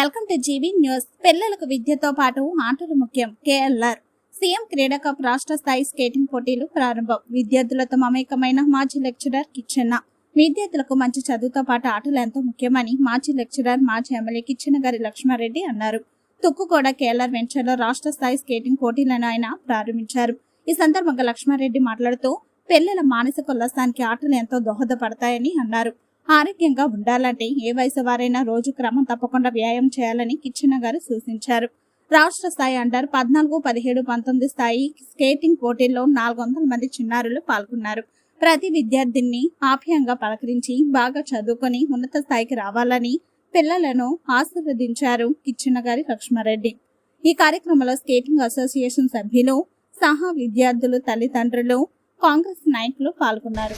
Welcome to GV news. పిల్లలకు విద్యతో పాటు ఆటలు ముఖ్యం. కేఎల్ఆర్ సీఎం క్రీడా కప్ రాష్ట్ర స్థాయి స్కేటింగ్ పోటీలు ప్రారంభం. విద్యార్థులతో మమేకమైన మాజీ లెక్చరర్ కిచ్చెన్న. విద్యార్థులకు మంచి చదువుతో పాటు ఆటలు ఎంతో ముఖ్యమని మాజీ లెక్చరర్, మాజీ ఎమ్మెల్యే కిచ్చెన్న గారి లక్ష్మారెడ్డి అన్నారు. తుక్కుగూడ కేఎల్ఆర్ వెంచర్లో రాష్ట్ర స్థాయి స్కేటింగ్ పోటీలను ఆయన ప్రారంభించారు. ఈ సందర్భంగా లక్ష్మారెడ్డి మాట్లాడుతూ పిల్లల మానసిక ఉల్లాసానికి ఆటలు ఎంతో దోహదపడతాయని అన్నారు. ఆరోగ్యంగా ఉండాలంటే ఏ వయసు వారైనా రోజు క్రమం తప్పకుండా వ్యాయామం చేయాలని కిచ్చెన్న గారు సూచించారు. రాష్ట్ర స్థాయి అండర్ 14, 17, 19 స్థాయి స్కేటింగ్ పోటీల్లో 400 మంది చిన్నారులు పాల్గొన్నారు. ప్రతి విద్యార్థిని ఆప్యాయంగా పలకరించి బాగా చదువుకొని ఉన్నత స్థాయికి రావాలని పిల్లలను ఆశీర్వదించారు కిచ్చెన్న గారి లక్ష్మారెడ్డి. ఈ కార్యక్రమంలో స్కేటింగ్ అసోసియేషన్ సభ్యులు సహా విద్యార్థులు, తల్లిదండ్రులు, కాంగ్రెస్ నాయకులు పాల్గొన్నారు.